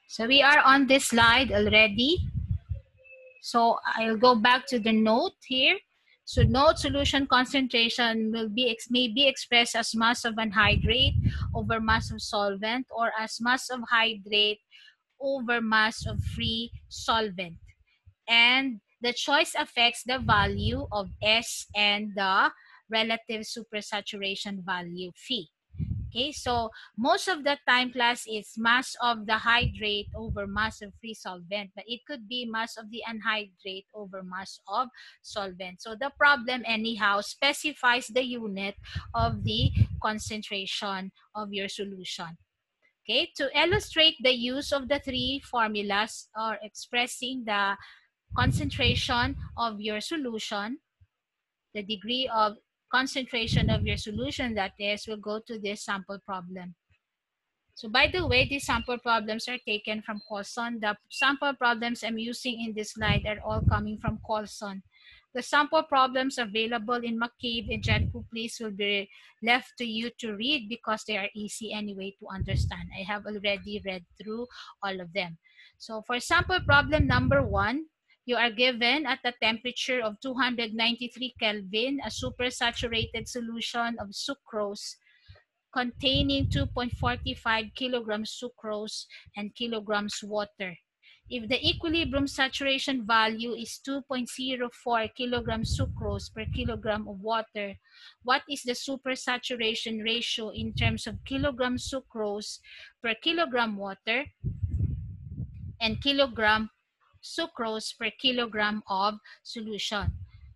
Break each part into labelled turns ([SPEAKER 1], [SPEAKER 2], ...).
[SPEAKER 1] So we are on this slide already. So I'll go back to the note here. So note solution concentration may be expressed as mass of anhydrate over mass of solvent, or as mass of hydrate over mass of free solvent. And the choice affects the value of S and the relative supersaturation value phi. Okay, so most of the time, class, is mass of the hydrate over mass of free solvent, but it could be mass of the anhydrate over mass of solvent. So the problem anyhow specifies the unit of the concentration of your solution. Okay, to illustrate the use of the three formulas or expressing the concentration of your solution, the degree of concentration of your solution, that is, we'll go to this sample problem. So by the way, these sample problems are taken from Colson. The sample problems I'm using in this slide are all coming from Colson. The sample problems available in McCabe and Jadku, please, will be left to you to read because they are easy anyway to understand. I have already read through all of them. So for sample problem number 1, you are given at a temperature of 293 Kelvin, a supersaturated solution of sucrose containing 2.45 kilograms sucrose and kilograms water. If the equilibrium saturation value is 2.04 kilograms sucrose per kilogram of water, what is the supersaturation ratio in terms of kilogram sucrose per kilogram water and kilogram sucrose per kilogram of solution?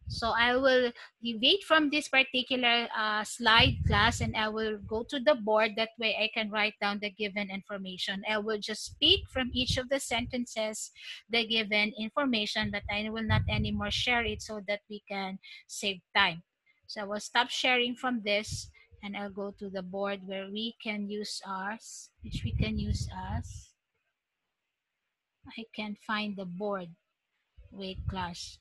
[SPEAKER 1] So I will deviate from this particular slide, class, and I will go to the board. That way I can write down the given information. I will just speak from each of the sentences, the given information, but I will not anymore share it so that we can save time. So I will stop sharing from this and I'll go to the board where we can use ours, which we can use as, I can find the board. Wait, class.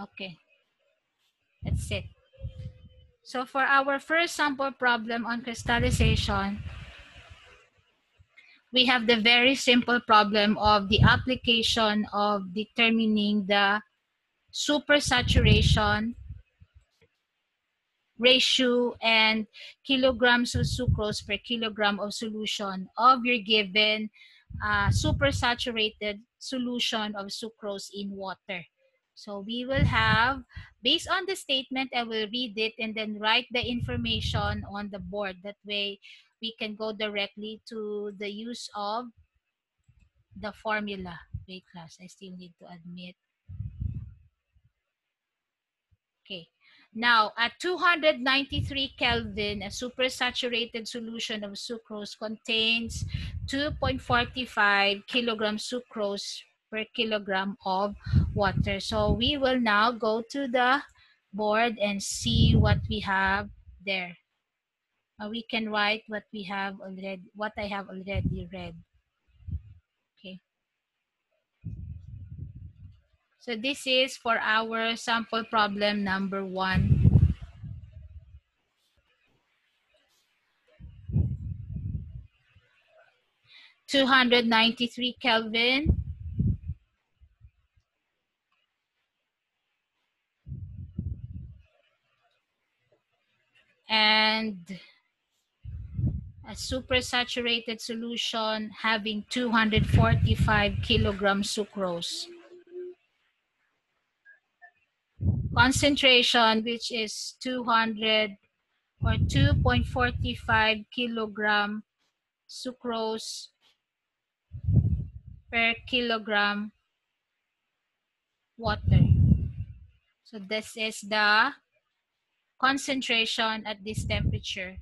[SPEAKER 1] Okay, that's it. So for our first sample problem on crystallization, we have the very simple problem of the application of determining the supersaturation ratio and kilograms of sucrose per kilogram of solution of your given supersaturated solution of sucrose in water. So we will have, based on the statement, I will read it and then write the information on the board. That way we can go directly to the use of the formula. Wait, class, I still need to admit. Okay. Now, at 293 Kelvin, a supersaturated solution of sucrose contains 2.45 kilograms sucrose per kilogram of water. So we will now go to the board and see what we have there. We can write what we have already, what I have already read. Okay. So this is for our sample problem number 1. 293 Kelvin. And a supersaturated solution having 245 kilograms sucrose. Concentration, which is 200 or 2.45 kilogram sucrose per kilogram water. So this is the concentration at this temperature.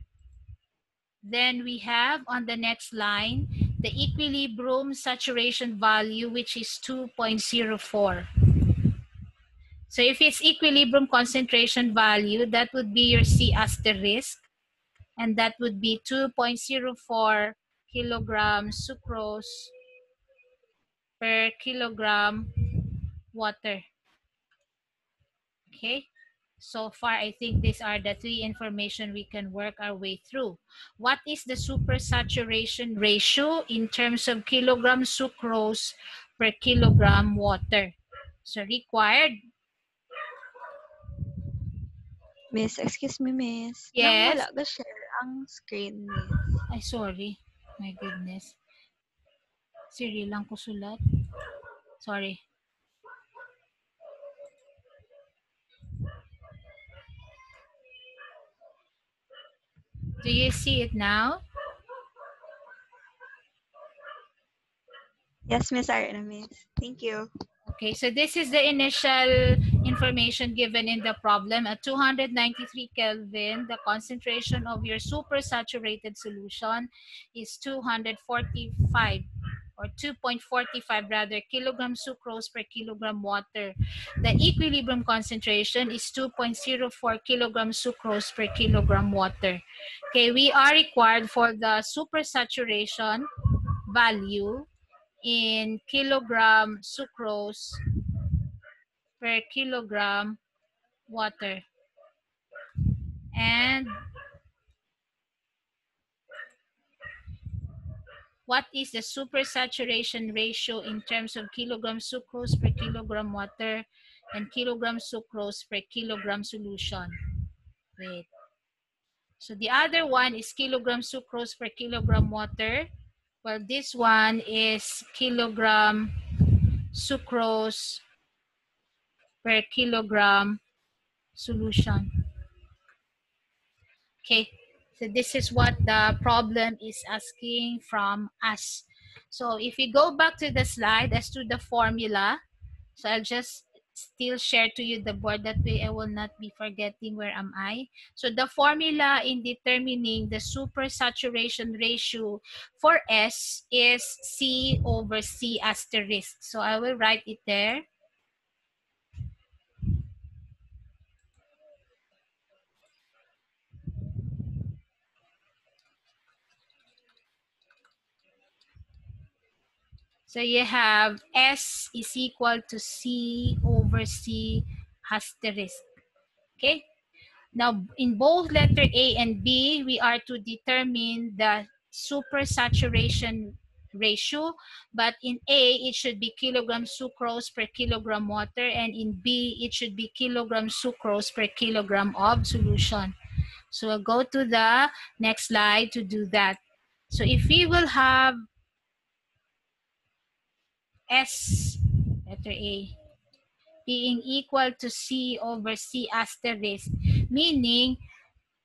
[SPEAKER 1] Then we have on the next line the equilibrium saturation value, which is 2.04. So if it's equilibrium concentration value, that would be your C asterisk, and that would be 2.04 kilograms sucrose per kilogram water. Okay. So far, I think these are the three information we can work our way through. What is the supersaturation ratio in terms of kilogram sucrose per kilogram water? So required.
[SPEAKER 2] Miss, excuse me, miss. Nang
[SPEAKER 1] Yes.
[SPEAKER 2] wala ba share ang screen, miss?
[SPEAKER 1] Ay, sorry. My goodness. Siri lang ko sulat. Sorry. Do you see it now?
[SPEAKER 2] Yes, Miss Arna, miss. Thank you.
[SPEAKER 1] Okay, so this is the initial information given in the problem. At 293 Kelvin, the concentration of your supersaturated solution is 245 or 2.45 rather kilogram sucrose per kilogram water. The equilibrium concentration is 2.04 kilogram sucrose per kilogram water. Okay, we are required for the supersaturation value in kilogram sucrose per kilogram water. And what is the supersaturation ratio in terms of kilogram sucrose per kilogram water and kilogram sucrose per kilogram solution? Wait. So the other one is kilogram sucrose per kilogram water. Well, this one is kilogram sucrose per kilogram solution. Okay, so this is what the problem is asking from us. So if we go back to the slide as to the formula, so I'll just still share to you the board, that way I will not be forgetting where am I. So the formula in determining the supersaturation ratio for S is C over C asterisk. So I will write it there. So you have S is equal to C over C asterisk. Okay. Now, in both letter A and B, we are to determine the supersaturation ratio. But in A, it should be kilogram sucrose per kilogram water. And in B, it should be kilogram sucrose per kilogram of solution. So we'll go to the next slide to do that. So if we will have S, letter A, being equal to C over C asterisk, meaning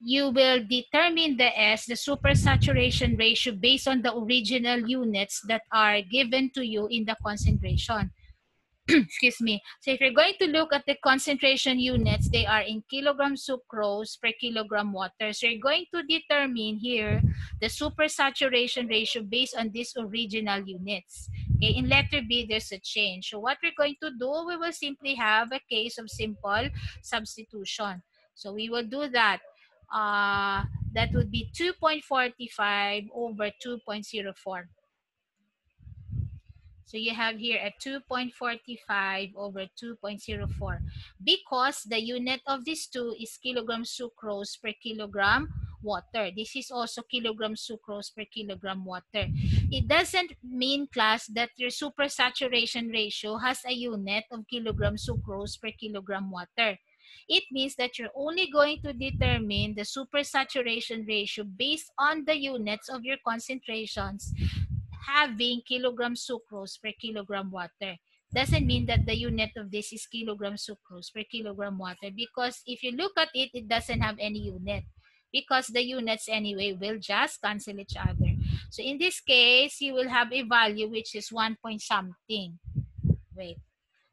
[SPEAKER 1] you will determine the S, the supersaturation ratio, based on the original units that are given to you in the concentration. Excuse me. So if you're going to look at the concentration units, they are in kilogram sucrose per kilogram water. So you're going to determine here the supersaturation ratio based on these original units. Okay, in letter B, there's a change. So what we're going to do, we will simply have a case of simple substitution. So we will do that. That would be 2.45 over 2.04. So you have here a 2.45 over 2.04. Because the unit of these two is kilogram sucrose per kilogram water. This is also kilogram sucrose per kilogram water. It doesn't mean, class, that your supersaturation ratio has a unit of kilogram sucrose per kilogram water. It means that you're only going to determine the supersaturation ratio based on the units of your concentrations having kilogram sucrose per kilogram water. Doesn't mean that the unit of this is kilogram sucrose per kilogram water, because if you look at it, it doesn't have any unit, because the units anyway will just cancel each other. So in this case, you will have a value which is 1 point something. Wait.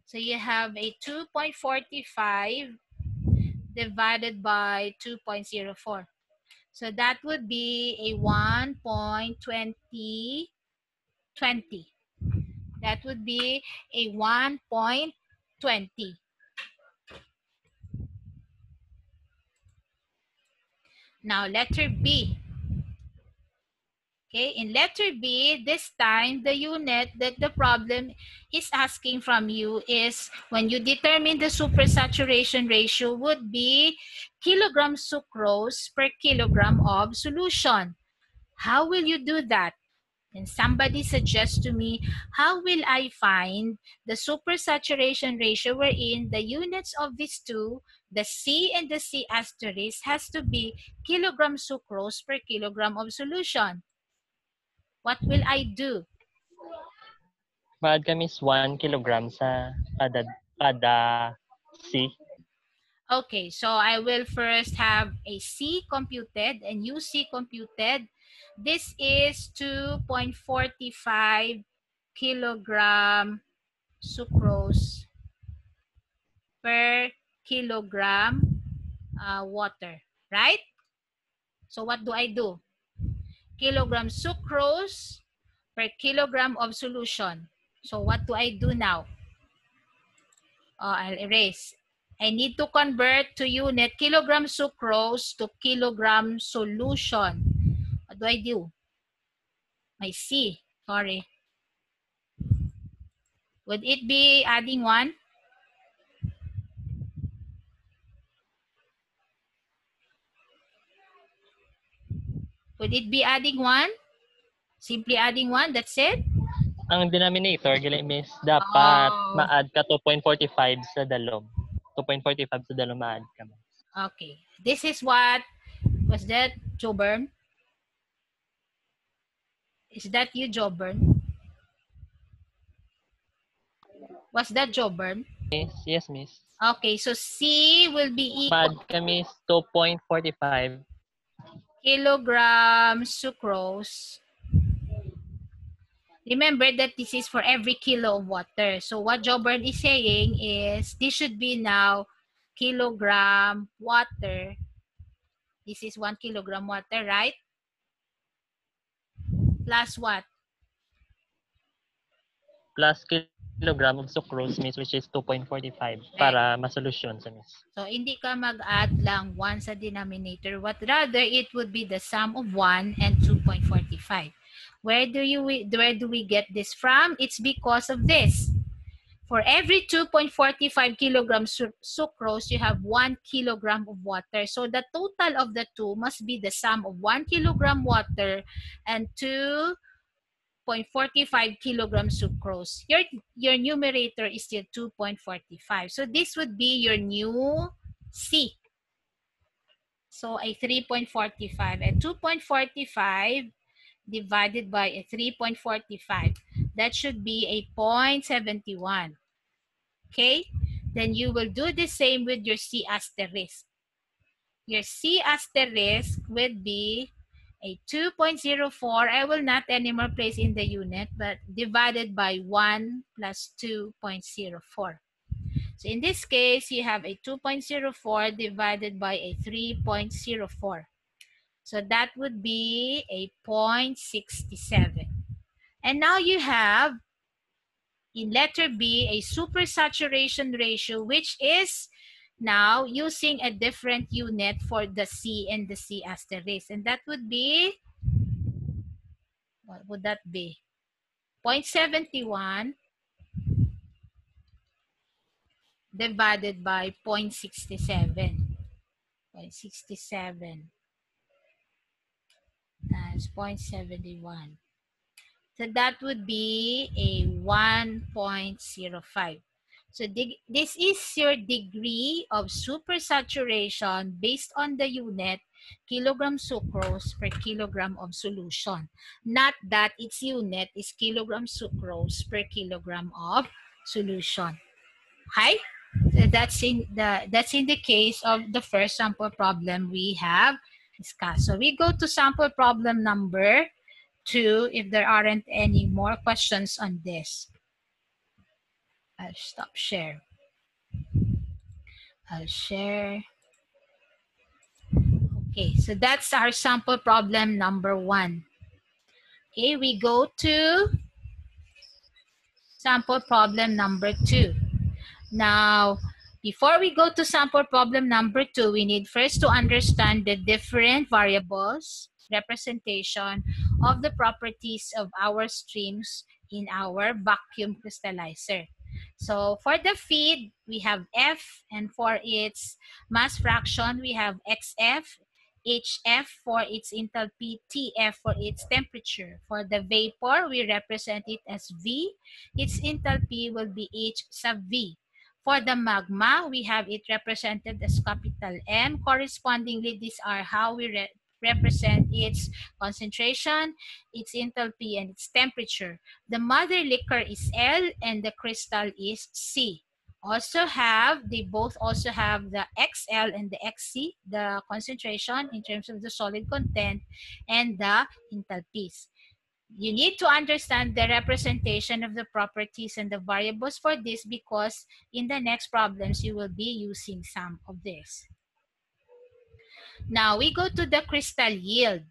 [SPEAKER 1] So you have a 2.45 divided by 2.04. So that would be a 1.20. That would be a 1.20. Now letter B. Okay, in letter B, this time the unit that the problem is asking from you is when you determine the supersaturation ratio would be kilogram sucrose per kilogram of solution. How will you do that? And somebody suggests to me, how will I find the supersaturation ratio wherein the units of these two, the C and the C asterisk, has to be kilogram sucrose per kilogram of solution? What will I do?
[SPEAKER 3] Mag kami is 1 kilogram sa kada C.
[SPEAKER 1] Okay, so I will first have a C computed and UC computed. This is 2.45 kilogram sucrose per kilogram water, right? So what do I do? Kilogram sucrose per kilogram of solution. So what do I do now? I'll erase. I need to convert to unit kilogram sucrose to kilogram solution. What do I do? My C, sorry. Would it be adding 1? Would it be adding 1? Simply adding 1, that's it?
[SPEAKER 3] Ang denominator, gali miss, dapat ma-add ka 2.45 sa dalom. 2.45 sa dalom ma-add ka.
[SPEAKER 1] Okay. This is what, was that Joburn? Is that you, Joburn? Was that Joburn?
[SPEAKER 3] Yes, miss.
[SPEAKER 1] Okay, so C will be equal
[SPEAKER 3] Ma-add kami 2.45
[SPEAKER 1] kilogram sucrose. Remember that this is for every kilo of water. So what Joburn is saying is this should be now kilogram water. This is 1 kilogram water, right? Plus what?
[SPEAKER 3] plus kilogram of sucrose, miss, which is 2.45 para ma-solution sa miss.
[SPEAKER 1] So hindi ka mag-add lang 1 sa denominator. What rather, it would be the sum of 1 and 2.45. Where do we get this from? It's because of this. For every 2.45 kilograms sucrose, you have 1 kilogram of water. So the total of the two must be the sum of 1 kilogram water and 2.45 kilograms sucrose. Your numerator is still 2.45. So this would be your new C. So a 3.45 and 2.45 divided by a 3.45. That should be a 0.71. Okay? Then you will do the same with your C asterisk. Your C asterisk would be a 2.04. I will not anymore place in the unit, but divided by 1 plus 2.04. So in this case, you have a 2.04 divided by a 3.04. So that would be a 0.67. And now you have, in letter B, a supersaturation ratio, which is now using a different unit for the C and the C asterisk. And that would be, what would that be? 0.71 divided by 0.67. 0.67. That's 0.71. So that would be a 1.05. So this is your degree of supersaturation based on the unit kilogram sucrose per kilogram of solution. Not that its unit is kilogram sucrose per kilogram of solution. Okay? So that's in the case of the first sample problem we have discussed. So we go to sample problem number 2 if there aren't any more questions on this. I'll stop share. I'll share. Okay, so that's our sample problem number 1. Okay, we go to sample problem number 2. Now, before we go to sample problem number 2, we need first to understand the different variables representation of the properties of our streams in our vacuum crystallizer. So for the feed, we have F, and for its mass fraction, we have XF, HF for its enthalpy, TF for its temperature. For the vapor, we represent it as V. Its enthalpy will be H sub V. For the magma, we have it represented as capital M. Correspondingly, these are how we represent its concentration, its enthalpy, and its temperature. The mother liquor is L and the crystal is C. They both also have the XL and the XC, the concentration in terms of the solid content and the enthalpies. You need to understand the representation of the properties and the variables for this, because in the next problems, you will be using some of this. Now we go to the crystal yield.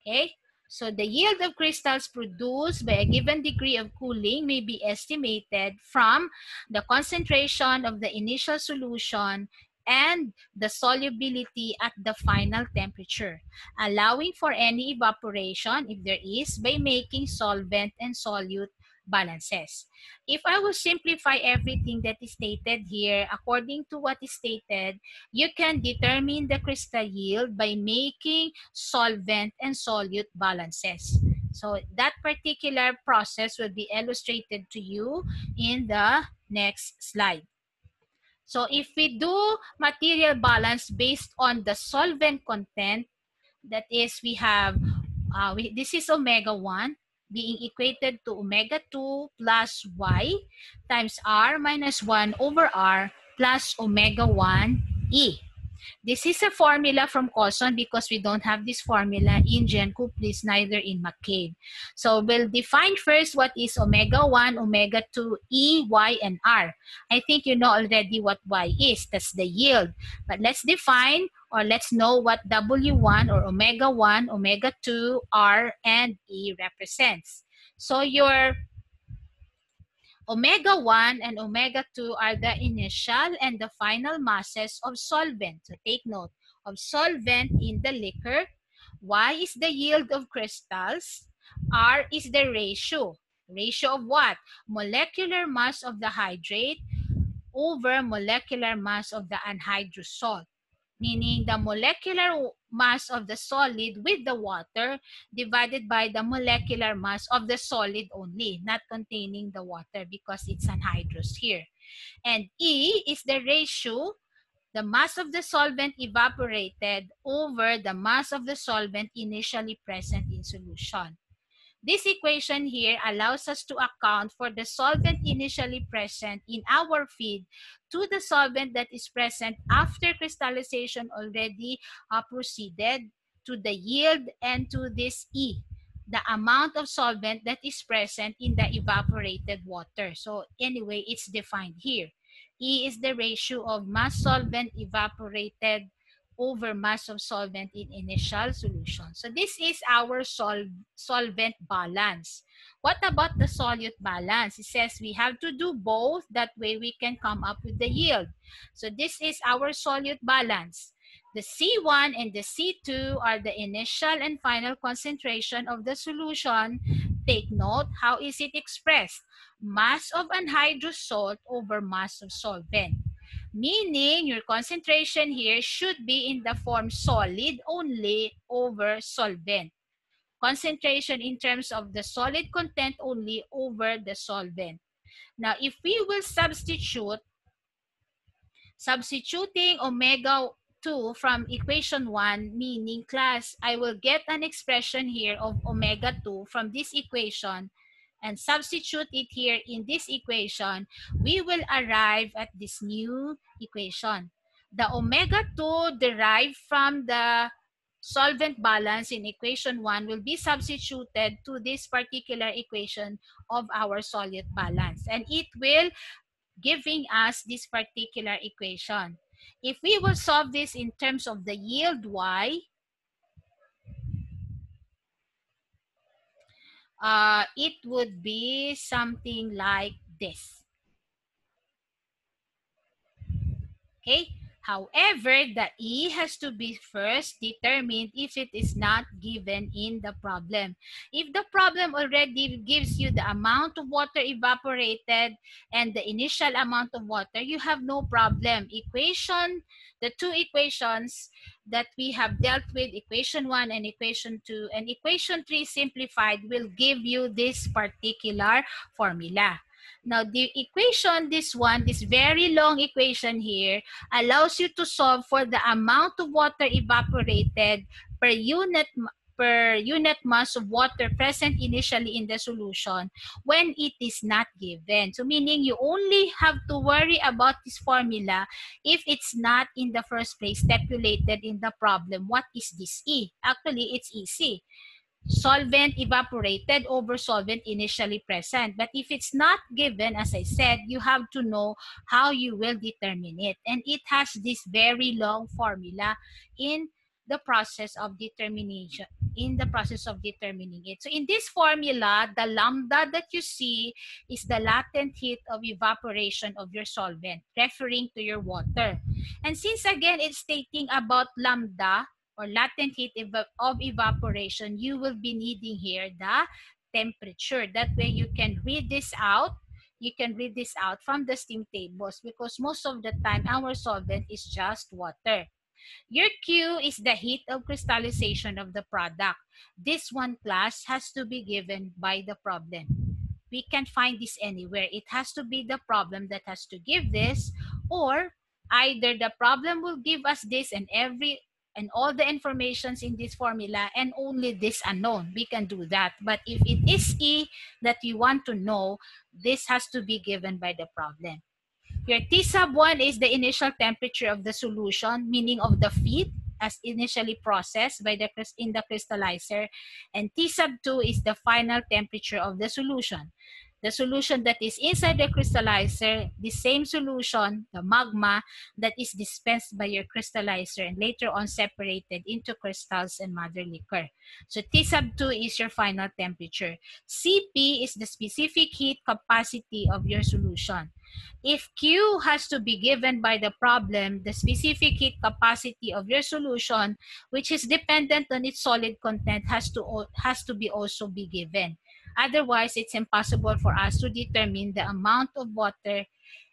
[SPEAKER 1] Okay, so the yield of crystals produced by a given degree of cooling may be estimated from the concentration of the initial solution and the solubility at the final temperature, allowing for any evaporation, if there is, by making solvent and solute balances. If I will simplify everything that is stated here, according to what is stated, you can determine the crystal yield by making solvent and solute balances. So that particular process will be illustrated to you in the next slide. So if we do material balance based on the solvent content, that is, we have, this is omega 1 being equated to omega 2 plus y times r minus 1 over r plus omega 1 e. This is a formula from Coulson because we don't have this formula in GenCouplets, neither in McCabe. So we'll define first what is omega 1, omega 2, E, Y, and R. I think you know already what Y is. That's the yield. But let's define, or let's know what W1 or omega 1, omega 2, R, and E represents. So your omega 1 and omega 2 are the initial and the final masses of solvent. So take note of solvent in the liquor. Y is the yield of crystals. R is the ratio. Ratio of what? Molecular mass of the hydrate over molecular mass of the anhydrous salt. Meaning the molecular mass of the solid with the water divided by the molecular mass of the solid only, not containing the water because it's anhydrous here. And E is the ratio, the mass of the solvent evaporated over the mass of the solvent initially present in solution. This equation here allows us to account for the solvent initially present in our feed to the solvent that is present after crystallization already proceeded, to the yield, and to this E, the amount of solvent that is present in the evaporated water. So anyway, it's defined here. E is the ratio of mass solvent evaporated over mass of solvent in initial solution. So this is our solvent balance. What about the solute balance? It says we have to do both. That way we can come up with the yield. So this is our solute balance. The C1 and the C2 are the initial and final concentration of the solution. Take note, how is it expressed? Mass of anhydrous salt over mass of solvent. Meaning, your concentration here should be in the form solid only over solvent. Concentration in terms of the solid content only over the solvent. Now, if we will substituting omega 2 from equation 1, meaning class, I will get an expression here of omega 2 from this equation and substitute it here in this equation, we will arrive at this new equation. The omega 2 derived from the solvent balance in equation 1 will be substituted to this particular equation of our solute balance. And it will giving us this particular equation. If we will solve this in terms of the yield Y, it would be something like this. Okay, However, the E has to be first determined if it is not given in the problem. If the problem already gives you the amount of water evaporated and the initial amount of water, you have no problem. The two equations that we have dealt with, equation 1 and equation 2, and equation 3 simplified will give you this particular formula. Now, the equation, this very long equation here, allows you to solve for the amount of water evaporated per unit mass of water present initially in the solution when it is not given. So meaning you only have to worry about this formula if it's not in the first place stipulated in the problem. What is this E? Actually, it's easy. Solvent evaporated over solvent initially present. But if it's not given, as I said, you have to know how you will determine it. And it has this very long formula in the process of determination, it. So in this formula, the lambda that you see is the latent heat of evaporation of your solvent, referring to your water. And since again it's stating about lambda, or latent heat of evaporation, you will be needing here the temperature. That way you can read this out. You can read this out from the steam tables because most of the time our solvent is just water. Your Q is the heat of crystallization of the product. This one class has to be given by the problem. We can't find this anywhere. It has to be the problem that has to give this, or either the problem will give us this and all the informations in this formula and only this unknown. We can do that. But if it is E that you want to know, this has to be given by the problem. Your T sub 1 is the initial temperature of the solution, meaning of the feed as initially processed in the crystallizer. And T sub 2 is the final temperature of the solution. The solution that is inside the crystallizer, the same solution, the magma, that is dispensed by your crystallizer and later on separated into crystals and mother liquor. So T sub 2 is your final temperature. Cp is the specific heat capacity of your solution. If Q has to be given by the problem, the specific heat capacity of your solution, which is dependent on its solid content, has to be also be given. Otherwise, it's impossible for us to determine the amount of water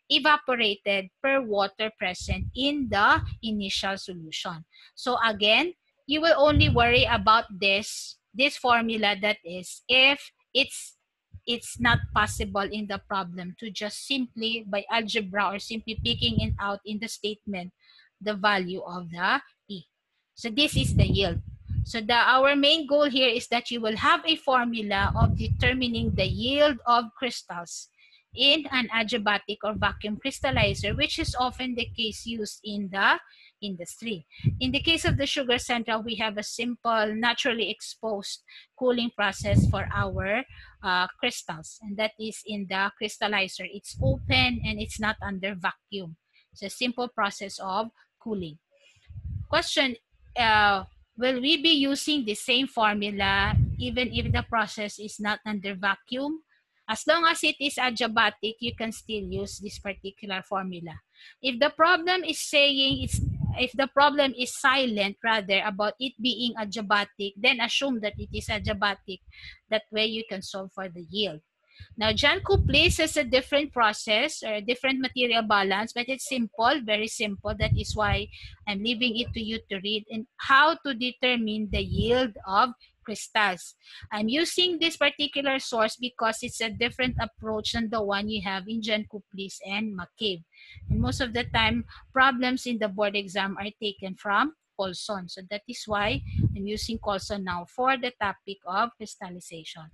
[SPEAKER 1] evaporated per water present in the initial solution. So again, you will only worry about this formula, that is if it's not possible in the problem to just simply by algebra or simply picking it out in the statement the value of the E. So this is the yield. So our main goal here is that you will have a formula of determining the yield of crystals in an adiabatic or vacuum crystallizer, which is often the case used in the industry. In the case of the Sugar Central, we have a simple, naturally exposed cooling process for our crystals, and that is in the crystallizer. It's open and it's not under vacuum. It's a simple process of cooling. Question, will we be using the same formula even if the process is not under vacuum? As long as it is adiabatic, you can still use this particular formula. If the problem is silent rather about it being adiabatic, then assume that it is adiabatic. That way you can solve for the yield. Now, Janko-Please is a different process or a different material balance, but it's simple, very simple. That is why I'm leaving it to you to read and how to determine the yield of crystals. I'm using this particular source because it's a different approach than the one you have in Janko-Please and McCabe. And most of the time, problems in the board exam are taken from Colson. So that is why I'm using Colson now for the topic of crystallization.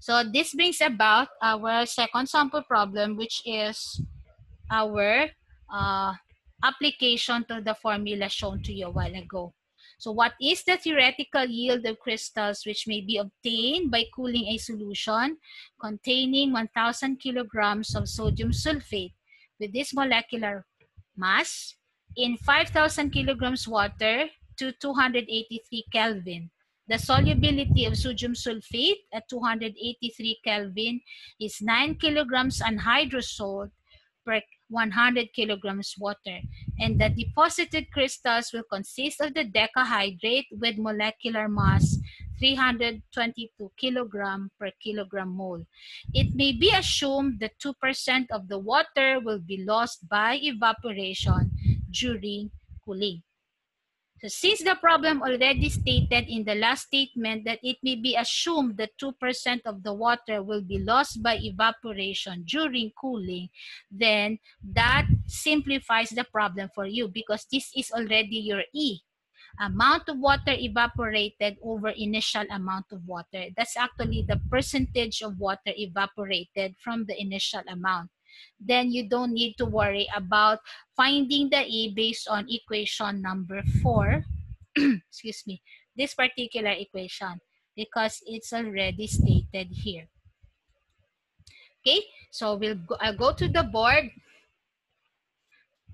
[SPEAKER 1] So this brings about our second sample problem, which is our application to the formula shown to you a while ago. So what is the theoretical yield of crystals which may be obtained by cooling a solution containing 1,000 kilograms of sodium sulfate with this molecular mass in 5,000 kilograms water to 283 Kelvin? The solubility of sodium sulfate at 283 Kelvin is 9 kilograms anhydrous salt per 100 kilograms water. And the deposited crystals will consist of the decahydrate with molecular mass 322 kilogram per kilogram mole. It may be assumed that 2% of the water will be lost by evaporation during cooling. So since the problem already stated in the last statement that it may be assumed that 2% of the water will be lost by evaporation during cooling, then that simplifies the problem for you because this is already your E. Amount of water evaporated over initial amount of water. That's actually the percentage of water evaporated from the initial amount. Then you don't need to worry about finding the E based on equation number 4. Excuse me, this particular equation because it's already stated here. Okay, so I'll go to the board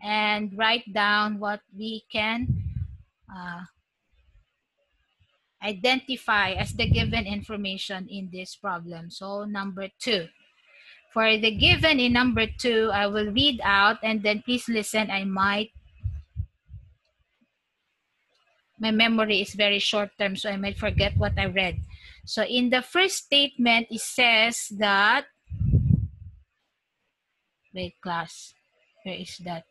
[SPEAKER 1] and write down what we can identify as the given information in this problem. So number 2. For the given in number 2, I will read out and then please listen. My memory is very short term, so I might forget what I read. So in the first statement, it says that, wait class, where is that?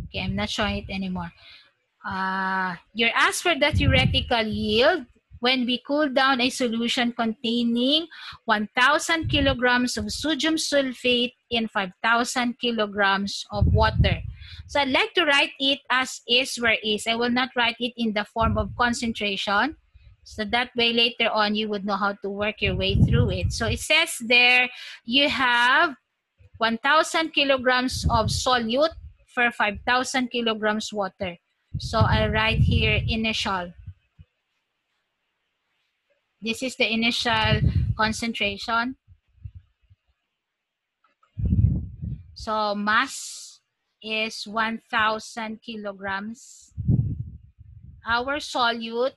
[SPEAKER 1] Okay, I'm not showing it anymore. You're asked for the theoretical yield when we cool down a solution containing 1,000 kilograms of sodium sulfate in 5,000 kilograms of water. So I'd like to write it as is where is. I will not write it in the form of concentration. So that way later on you would know how to work your way through it. So it says there you have 1,000 kilograms of solute for 5,000 kilograms water. So I write here initial. This is the initial concentration. So mass is 1,000 kilograms. Our solute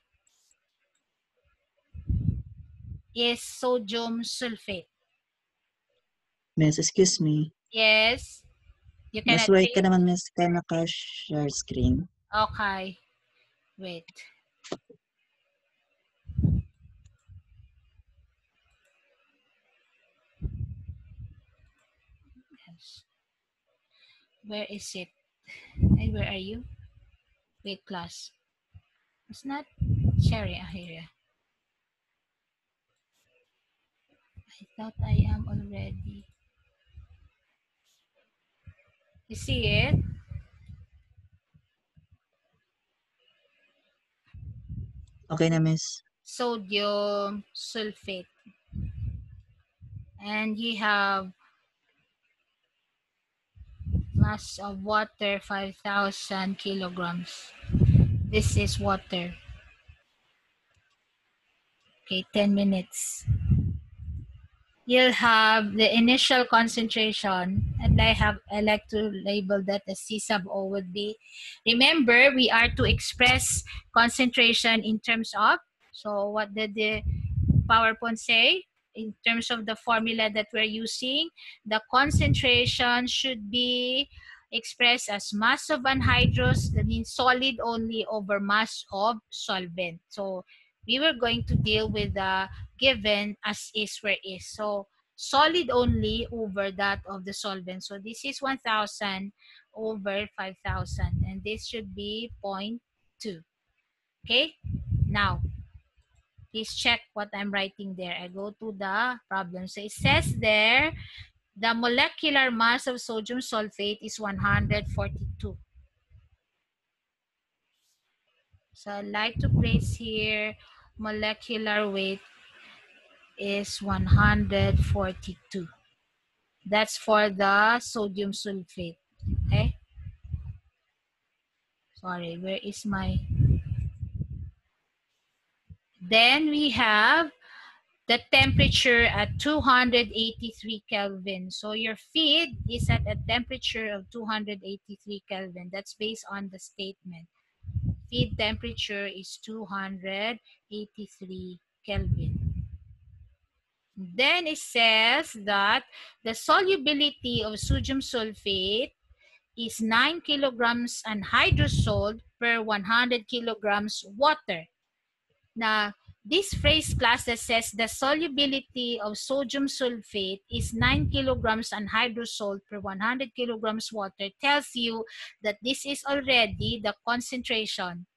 [SPEAKER 1] is sodium sulfate.
[SPEAKER 4] Miss, excuse me.
[SPEAKER 1] Yes. You
[SPEAKER 4] Miss,
[SPEAKER 1] cannot
[SPEAKER 4] why
[SPEAKER 1] see
[SPEAKER 4] ka
[SPEAKER 1] it?
[SPEAKER 4] naman, Miss, ka naka-share screen?
[SPEAKER 1] Okay. Wait. Yes. Where is it? Hey, where are you? Wait, class. It's not sharing here. I thought I am already. You see it?
[SPEAKER 4] Okay na, Miss.
[SPEAKER 1] Sodium sulfate. And you have mass of water 5,000 kilograms. This is water. Okay, 10 minutes. You'll have the initial concentration, and I like to label that as C sub O would be. Remember, we are to express concentration in terms of, so what did the PowerPoint say? In terms of the formula that we're using, the concentration should be expressed as mass of anhydrous, that means solid only, over mass of solvent. So we were going to deal with the given as is where is. So solid only over that of the solvent. So this is 1,000 over 5,000, and this should be 0.2. Okay, now please check what I'm writing there. I go to the problem. So it says there, the molecular mass of sodium sulfate is 142. So I'd like to place here molecular weight is 142. That's for the sodium sulfate. Okay. Sorry, where is my... Then we have the temperature at 283 Kelvin. So your feed is at a temperature of 283 Kelvin. That's based on the statement. Feed temperature is 283 Kelvin. Then it says that the solubility of sodium sulfate is 9 kilograms anhydrous per 100 kilograms water. Now, this phrase class that says the solubility of sodium sulfate is 9 kilograms anhydrous per 100 kilograms water tells you that this is already the concentration,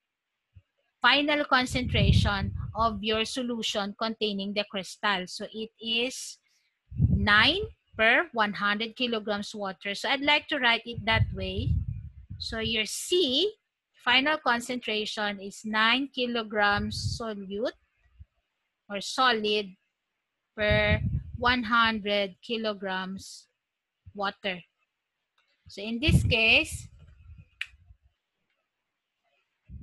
[SPEAKER 1] final concentration of your solution containing the crystal. So it is 9 per 100 kilograms water. So I'd like to write it that way. So your C, final concentration, is 9 kilograms solute or solid per 100 kilograms water. So in this case,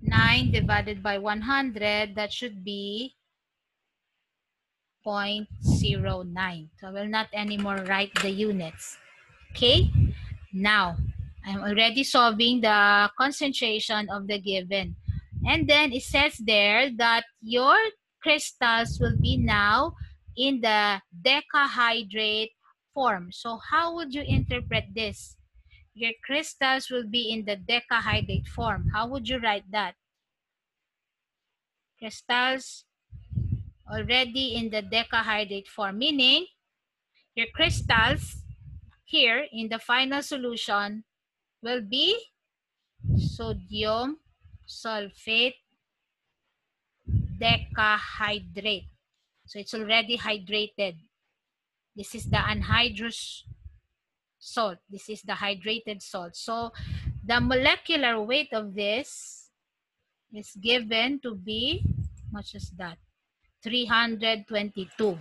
[SPEAKER 1] 9 divided by 100, that should be 0.09. So I will not anymore write the units. Okay, now I'm already solving the concentration of the given. And then it says there that your crystals will be now in the decahydrate form. So how would you interpret this? Your crystals will be in the decahydrate form. How would you write that? Crystals already in the decahydrate form, meaning your crystals here in the final solution will be sodium sulfate decahydrate. So it's already hydrated. This is the anhydrous salt. This is the hydrated salt. So the molecular weight of this is given to be, how much is that? 322. So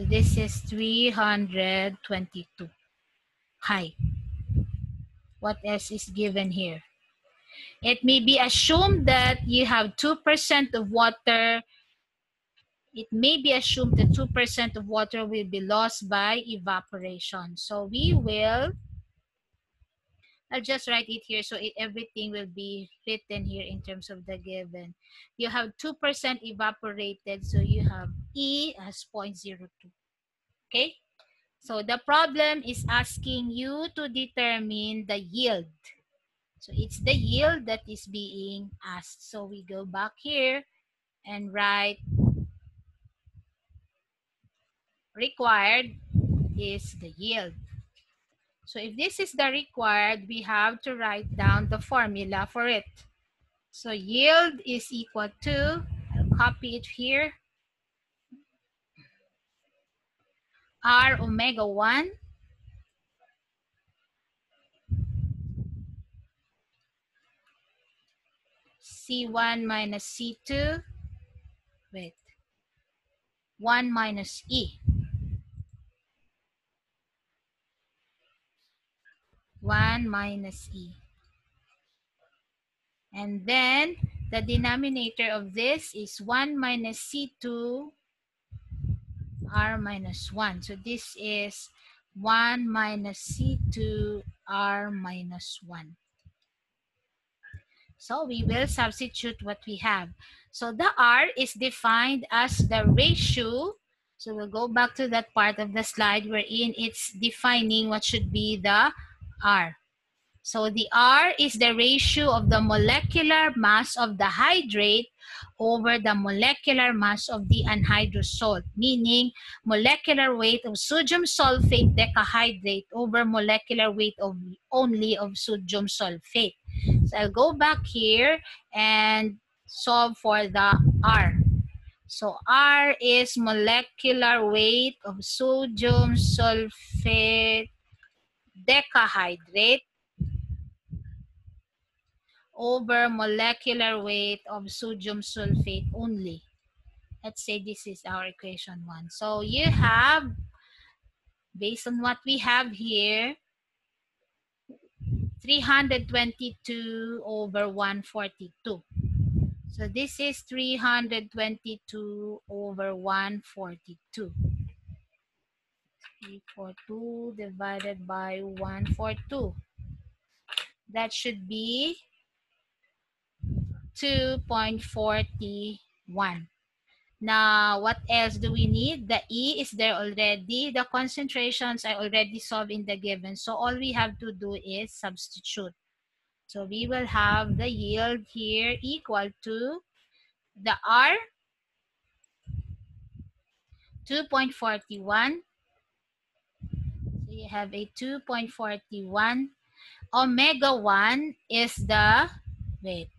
[SPEAKER 1] this is 322. Hi. What else is given here? It may be assumed that you have 2% of water. It may be assumed that 2% of water will be lost by evaporation. So we will, I'll just write it here so everything will be written here in terms of the given. You have 2% evaporated, so you have E as 0.02. Okay? So the problem is asking you to determine the yield. So it's the yield that is being asked. So we go back here and write required is the yield. So if this is the required, we have to write down the formula for it. So yield is equal to, I'll copy it here, R omega 1 C1 minus C2, wait, 1 minus E. 1 minus E. And then the denominator of this is 1 minus C2 R minus 1. So this is 1 minus C2 R minus 1. So we will substitute what we have. So the R is defined as the ratio. So we'll go back to that part of the slide wherein it's defining what should be the R. So the R is the ratio of the molecular mass of the hydrate over the molecular mass of the anhydrous salt, meaning molecular weight of sodium sulfate decahydrate over molecular weight of only of sodium sulfate. So I'll go back here and solve for the R. So R is molecular weight of sodium sulfate decahydrate over molecular weight of sodium sulfate only. Let's say this is our equation 1. So you have, based on what we have here, 322 over 142. So this is 322 over 142. 342 divided by 142. That should be 2.41. Now, what else do we need? The E is there already. The concentrations I already solved in the given. So all we have to do is substitute. So we will have the yield here equal to the R, 2.41. So you have a 2.41. Omega 1 is the, wait,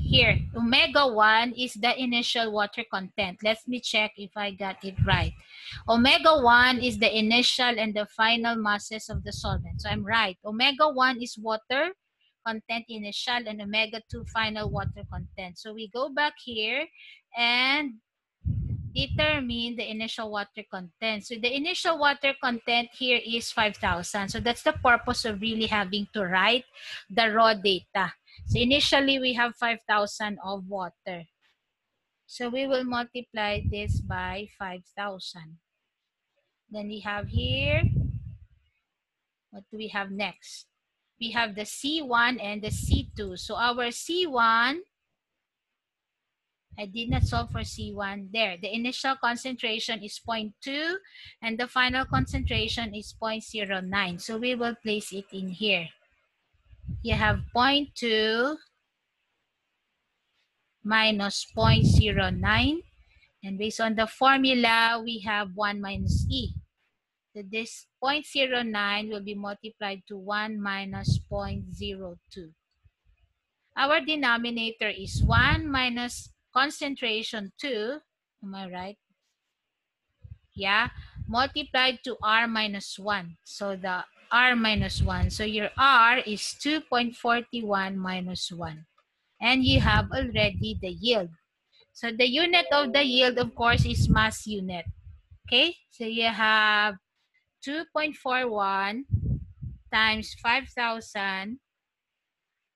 [SPEAKER 1] here, omega 1 is the initial water content. Let me check if I got it right. Omega 1 is the initial and the final masses of the solvent. So I'm right. Omega 1 is water content initial and omega 2 final water content. So we go back here and determine the initial water content. So the initial water content here is 5,000. So that's the purpose of really having to write the raw data. So initially we have 5,000 of water. So we will multiply this by 5,000. Then we have here, what do we have next? We have the C1 and the C2. So our C1, I did not solve for C1 there. The initial concentration is 0.2 and the final concentration is 0.09. So we will place it in here. You have 0.2 minus 0.09. And based on the formula, we have 1 minus E. So this 0.09 will be multiplied to 1 minus 0.02. Our denominator is 1 minus concentration 2. Am I right? Yeah. Multiplied to R minus 1. So the R minus 1. So your R is 2.41 minus 1. And you have already the yield. So the unit of the yield, of course, is mass unit. Okay? So you have 2.41 times 5,000.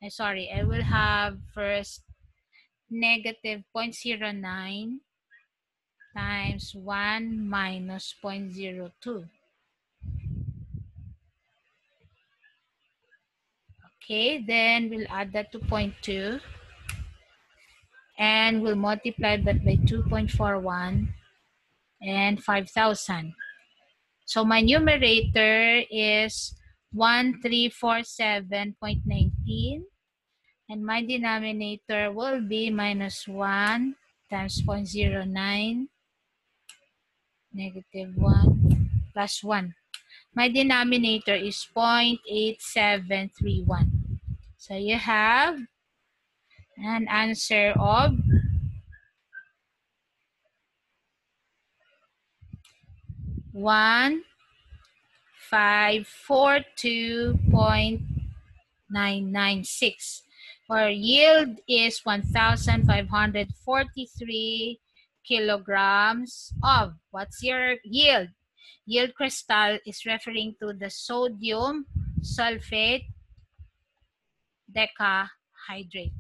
[SPEAKER 1] Sorry, I will have first negative 0.09 times 1 minus 0.02. Okay, then we'll add that to 0.2 and we'll multiply that by 2.41 and 5,000. So my numerator is 1347.19 and my denominator will be minus 1 times 0.09 negative 1 plus 1. My denominator is 0.8731. So you have an answer of 1542.996. Our yield is 1,543 kilograms of, what's your yield? Yield crystal is referring to the sodium sulfate decahydrate.